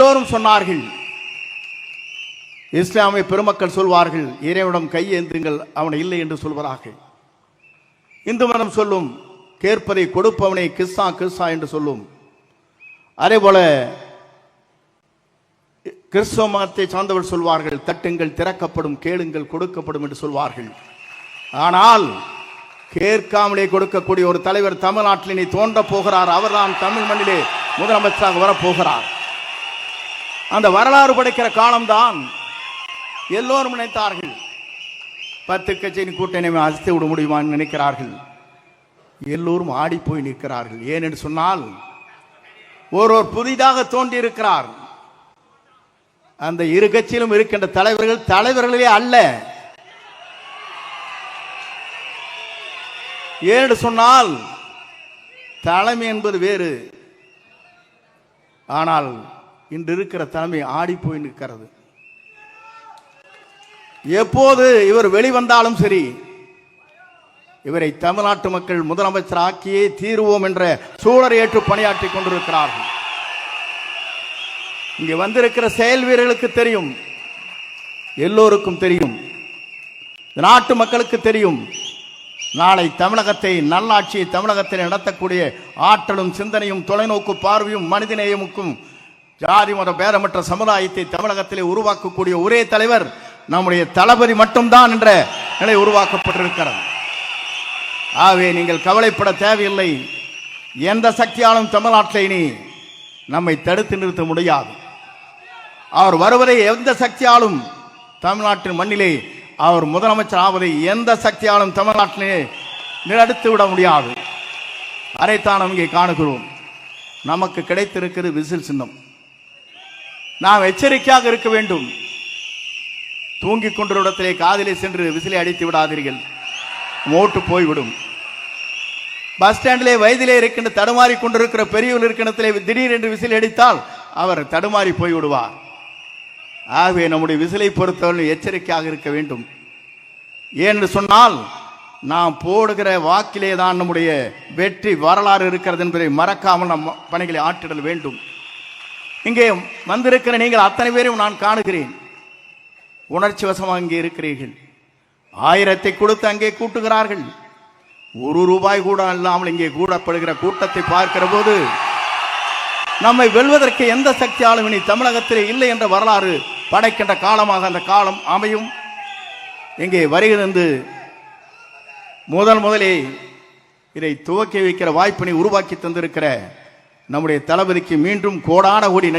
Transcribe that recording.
எல்லோரும் சொன்னார்கள். இஸ்லாமிய பெருமக்கள் சொல்வார்கள், இறைவனிடம் கையேந்துங்கள், அவனை இல்லை என்று சொல்வார்கள். இந்து மதம் சொல்லும், கேட்பதை கொடுப்பவனை கிஸ்ஸா கிஸ்ஸா என்று சொல்லும். அதே போல கிறிஸ்தவ மதத்தை சார்ந்தவர் சொல்வார்கள், தட்டுங்கள் திறக்கப்படும், கேளுங்கள் கொடுக்கப்படும் என்று சொல்வார்கள். ஆனால் கேட்காமலே கொடுக்கக்கூடிய ஒரு தலைவர் தமிழ்நாட்டில் இனி தோன்ற போகிறார். அவர்தான் தமிழ் மண்ணிலே முதலமைச்சராக வரப்போகிறார். அந்த வரலாறு படைக்கிற காலம்தான். எல்லோரும் நினைத்தார்கள் 10 கட்சியின் கூட்டணி அசைத்து விட முடியுமா நினைக்கிறார்கள். எல்லோரும் ஆடி போய் நிற்கிறார்கள். ஏன் என்று சொன்னால் ஒருவர் புதிதாக தோன்றி இருக்கிறார். அந்த இரு கட்சியிலும் இருக்கின்ற தலைவர்களே அல்ல. ஏன்னு சொன்னால் தலைமை என்பது வேறு. ஆனால் இன்று இருக்கிற தலைமை ஆடி போய் நிற்கிறது. எப்போது இவர் வெளிவந்தாலும் சரி, இவரை தமிழ்நாட்டு மக்கள் முதலமைச்சர் ஆக்கியே தீர்வோம் என்ற சூழலை ஏற்று பணியாற்றி கொண்டிருக்கிறார்கள். இங்கே வந்திருக்கிற செயல் வீரர்களுக்கு தெரியும், எல்லோருக்கும் தெரியும், நாட்டு மக்களுக்கு தெரியும். நாளை தமிழகத்தை, நல்லாட்சியை தமிழகத்தில் நடத்தக்கூடிய ஆற்றலும் சிந்தனையும் தொலைநோக்கு பார்வையும் மனிதநேயமுக்கும் ஜாதி மத பேதமற்ற சமுதாயத்தை தமிழகத்திலே உருவாக்கக்கூடிய ஒரே தலைவர் நம்முடைய தளபதி மட்டும்தான் என்ற நிலை உருவாக்கப்பட்டிருக்கிறது. ஆகவே நீங்கள் கவலைப்பட தேவையில்லை. எந்த சக்தியாலும் தமிழ்நாட்டில் இனி நம்மை தடுத்து நிறுத்த முடியாது. அவர் வருவதை எந்த சக்தியாலும் தமிழ்நாட்டின் மண்ணிலே அவர் முதலமைச்சர் ஆவதை எந்த சக்தியாலும் தமிழ்நாட்டிலே நிறுத்தி விட முடியாது. அதைத்தான் இங்கே காணுகிறோம். நமக்கு கிடைத்திருக்கிறது விசில் சின்னம். நாம் எச்சரிக்கையாக இருக்க வேண்டும். தூங்கிக் கொண்டிருந்த இடத்திலே காதிலே சென்று விசிலை அடித்து விடாதீர்கள், ஓட்டு போய்விடும். பஸ் ஸ்டாண்டிலே வயதிலே இருக்கின்ற தடுமாறி கொண்டிருக்கிற பெரியவர் இருக்கின்றத்திலே திடீர் என்று விசில் அடித்தால் அவர் தடுமாறி போய்விடுவார். ஆகவே நம்முடைய விசிலை பொறுத்தவரை எச்சரிக்கையாக இருக்க வேண்டும். ஏன்னு சொன்னால் நாம் போடுகிற வாக்கிலே தான் நம்முடைய வெற்றி வரலாறு இருக்கிறது என்பதை மறக்காமல் நம் பணிகளை ஆற்றிடல் வேண்டும். இங்கே வந்திருக்கிற நீங்கள் அத்தனை பேரையும் நான் காணுகிறேன். உணர்ச்சி வசமாக இங்கே இருக்கிறீர்கள். 1000 கொடுத்து அங்கே கூட்டுகிறார்கள். 1 ரூபாய் கூட இல்லாமல் இங்கே கூடப்படுகிற கூட்டத்தை பார்க்கிற போது நம்மை வெல்வதற்கு எந்த சக்தியாலும் இனி தமிழகத்திலே இல்லை என்ற வரலாறு படைக்கின்ற காலமாக அந்த காலம் அமையும். இங்கே வருகிறது முதலே இதை துவக்கி வைக்கிற வாய்ப்பினை உருவாக்கி தந்திருக்கிற நம்முடைய தளபதிக்கு மீண்டும் கோடான கோடி